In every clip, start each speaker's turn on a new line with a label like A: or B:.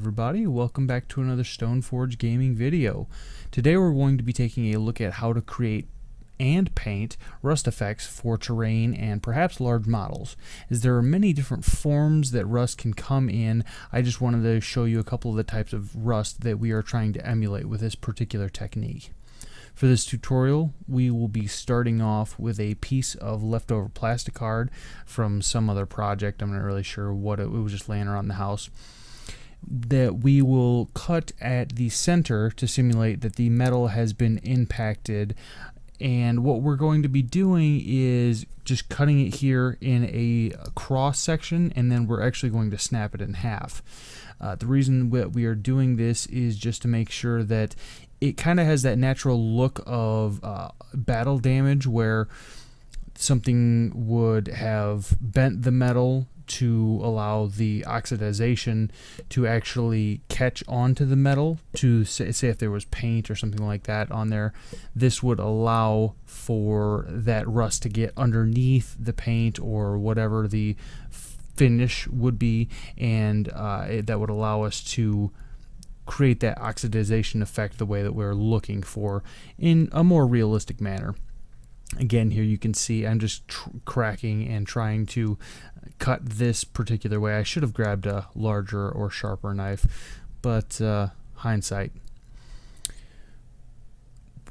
A: everybody, welcome back to another Stoneforge gaming video. Today we're going to be taking a look at how to create and paint rust effects for terrain and perhaps large models. As there are many different forms that rust can come in, I just wanted to show you a couple of the types of rust that we are trying to emulate with this particular technique. For this tutorial, we will be starting off with a piece of leftover plastic card from some other project. I'm not really sure what it was, just laying around the house, that we will cut at the center to simulate that the metal has been impacted. And what we're going to be doing is just cutting it here in a cross section, and then we're actually going to snap it in half. The reason that we are doing this is just to make sure that it kind of has that natural look of battle damage, where something would have bent the metal to allow the oxidization to actually catch onto the metal, to say if there was paint or something like that on there. This would allow for that rust to get underneath the paint or whatever the finish would be, and that would allow us to create that oxidization effect the way that we're looking for in a more realistic manner. Again, here you can see I'm just cracking and trying to cut this particular way. I should have grabbed a larger or sharper knife, but hindsight.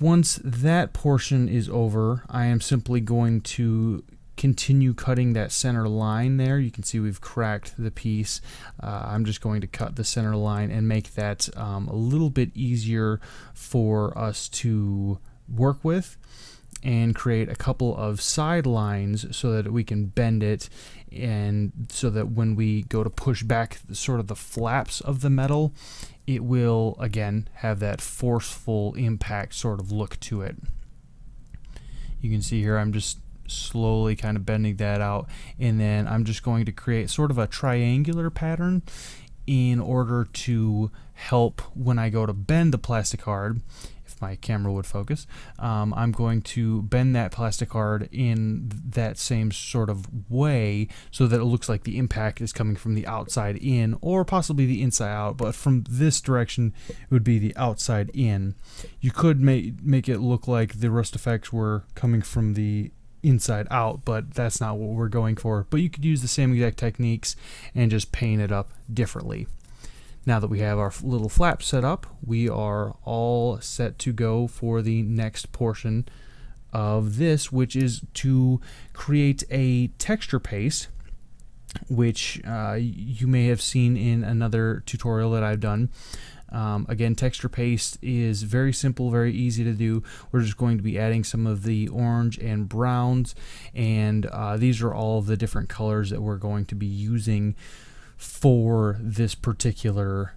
A: Once that portion is over, I am simply going to continue cutting that center line there. You can see we've cracked the piece. I'm just going to cut the center line and make that a little bit easier for us to work with, and create a couple of side lines so that we can bend it, and so that when we go to push back sort of the flaps of the metal, it will again have that forceful impact sort of look to it. You can see here I'm just slowly kind of bending that out, and then I'm just going to create sort of a triangular pattern in order to help when I go to bend the plastic card. If my camera would focus, I'm going to bend that plastic card in that same sort of way so that it looks like the impact is coming from the outside in, or possibly the inside out, but from this direction it would be the outside in. You could make it look like the rust effects were coming from the inside out, but that's not what we're going for. But you could use the same exact techniques and just paint it up differently. Now that we have our little flap set up, we are all set to go for the next portion of this, which is to create a texture paste, which you may have seen in another tutorial that I've done. Again, texture paste is very simple, very easy to do. We're just going to be adding some of the orange and browns, and these are all the different colors that we're going to be using for this particular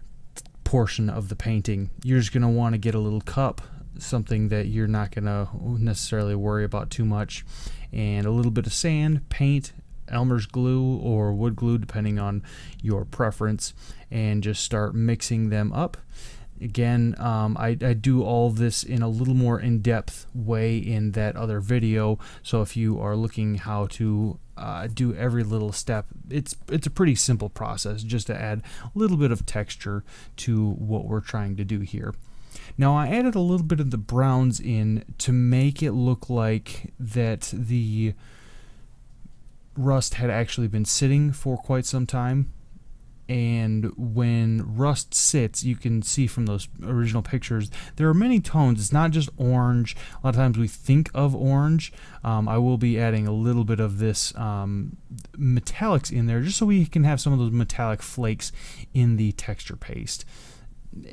A: portion of the painting. You're just going to want to get a little cup, something that you're not going to necessarily worry about too much, and a little bit of sand, paint, Elmer's glue or wood glue depending on your preference, and just start mixing them up. Again, I do all of this in a little more in-depth way in that other video, so if you are looking how to do every little step, it's a pretty simple process just to add a little bit of texture to what we're trying to do here. Now, I added a little bit of the browns in to make it look like that the rust had actually been sitting for quite some time. And when rust sits, you can see from those original pictures, there are many tones. It's not just orange. A lot of times we think of orange. I will be adding a little bit of this metallics in there, just so we can have some of those metallic flakes in the texture paste.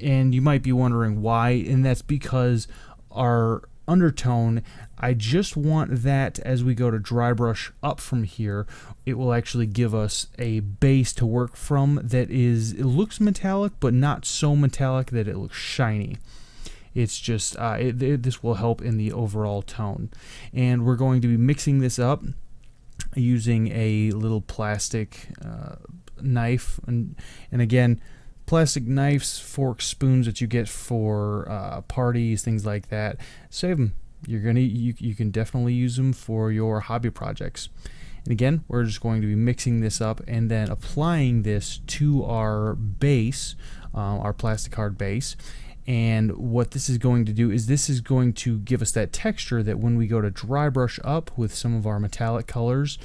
A: And you might be wondering why, and that's because our undertone, I just want that as we go to dry brush up from here, it will actually give us a base to work from that it looks metallic, but not so metallic that it looks shiny. It's just this will help in the overall tone. And we're going to be mixing this up using a little plastic knife, and again, plastic knives, forks, spoons that you get for parties, things like that, save them. You can definitely use them for your hobby projects. And again, we're just going to be mixing this up and then applying this to our base our Plasticard base. And what this is going to do is this is going to give us that texture that when we go to dry brush up with some of our metallic colors,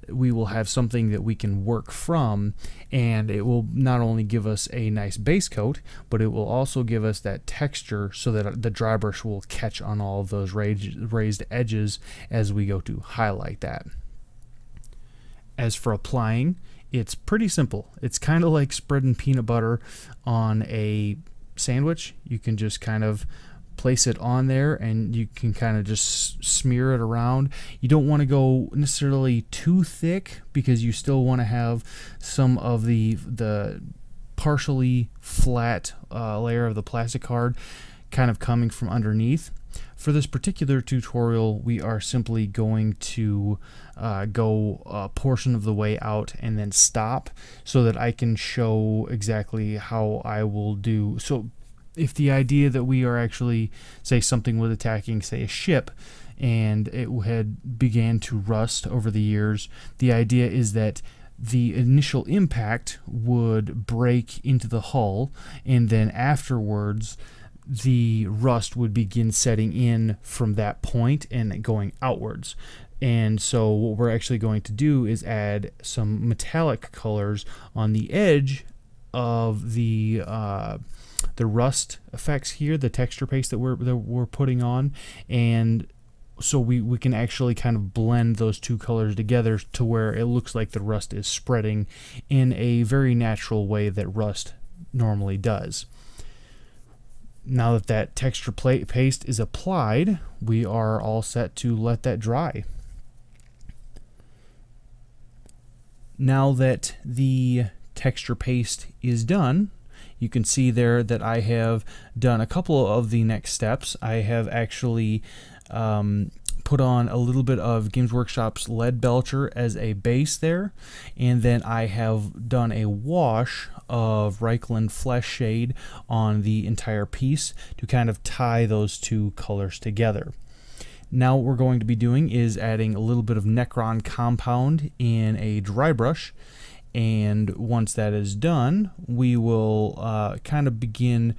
A: we will have something that we can work from, and it will not only give us a nice base coat, but it will also give us that texture so that the dry brush will catch on all of those raised edges as we go to highlight that. As for applying, it's pretty simple. It's kind of like spreading peanut butter on a sandwich. You can just kind of place it on there and you can kind of just smear it around. You don't want to go necessarily too thick because you still want to have some of the partially flat layer of the Plasticard kind of coming from underneath. For this particular tutorial, we are simply going to go a portion of the way out and then stop so that I can show exactly how I will do. So if the idea that we are actually, say, something was attacking, say, a ship, and it had began to rust over the years, the idea is that the initial impact would break into the hull, and then afterwards the rust would begin setting in from that point and going outwards. And so what we're actually going to do is add some metallic colors on the edge of the rust effects here, the texture paste that we're putting on, and so we can actually kind of blend those two colors together to where it looks like the rust is spreading in a very natural way that rust normally does. Now that that texture paste is applied, we are all set to let that dry. Now that the texture paste is done, you can see there that I have done a couple of the next steps. I have actually put on a little bit of Games Workshop's Lead Belcher as a base there, and then I have done a wash of Reikland Flesh Shade on the entire piece to kind of tie those two colors together. Now what we're going to be doing is adding a little bit of Necron compound in a dry brush, and once that is done, we will kind of begin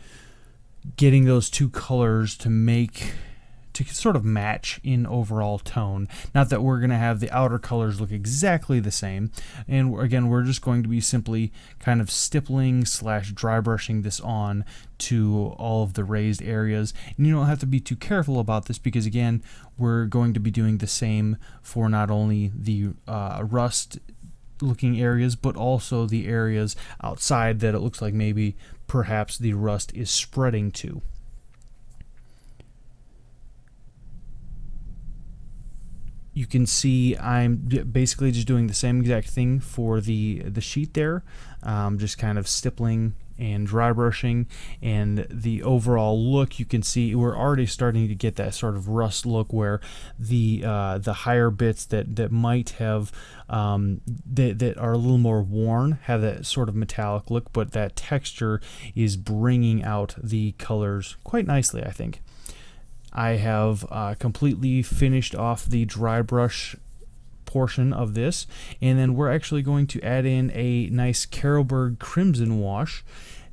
A: getting those two colors to sort of match in overall tone. Not that we're going to have the outer colors look exactly the same, and again, we're just going to be simply kind of stippling / dry brushing this on to all of the raised areas. And you don't have to be too careful about this because again, we're going to be doing the same for not only the rust looking areas, but also the areas outside that it looks like maybe perhaps the rust is spreading to. You can see I'm basically just doing the same exact thing for the sheet there, just kind of stippling and dry brushing, and the overall look, you can see we're already starting to get that sort of rust look where the higher bits that might have that are a little more worn have that sort of metallic look, but that texture is bringing out the colors quite nicely, I think. I have completely finished off the dry brush portion of this, and then we're actually going to add in a nice Carroburg Crimson wash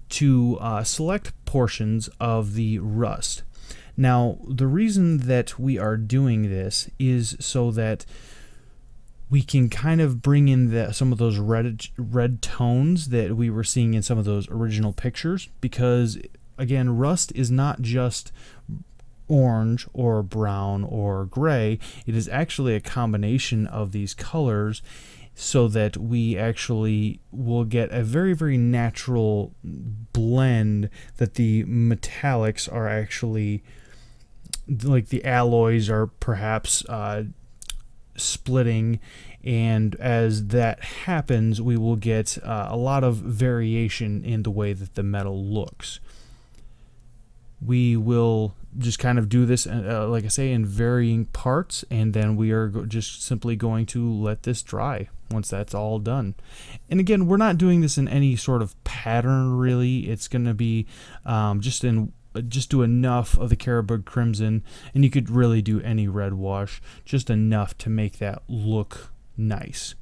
A: to select portions of the rust. Now, the reason that we are doing this is so that we can kind of bring in some of those red tones that we were seeing in some of those original pictures, because again, rust is not just orange or brown or gray. It is actually a combination of these colors, so that we actually will get a very, very natural blend that the metallics are actually, like the alloys are perhaps splitting, and as that happens we will get a lot of variation in the way that the metal looks. We will just kind of do this, like I say, in varying parts, and then we are just simply going to let this dry once that's all done. And again, we're not doing this in any sort of pattern really. It's going to be just do enough of the Carroburg Crimson, and you could really do any red wash, just enough to make that look nice.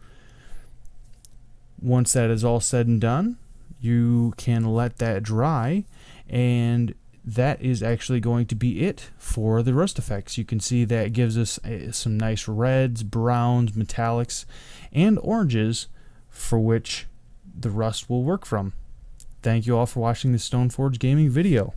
A: Once that is all said and done, you can let that dry, and that is actually going to be it for the rust effects. You can see that gives us some nice reds, browns, metallics, and oranges for which the rust will work from. Thank you all for watching the Stoneforge Gaming video.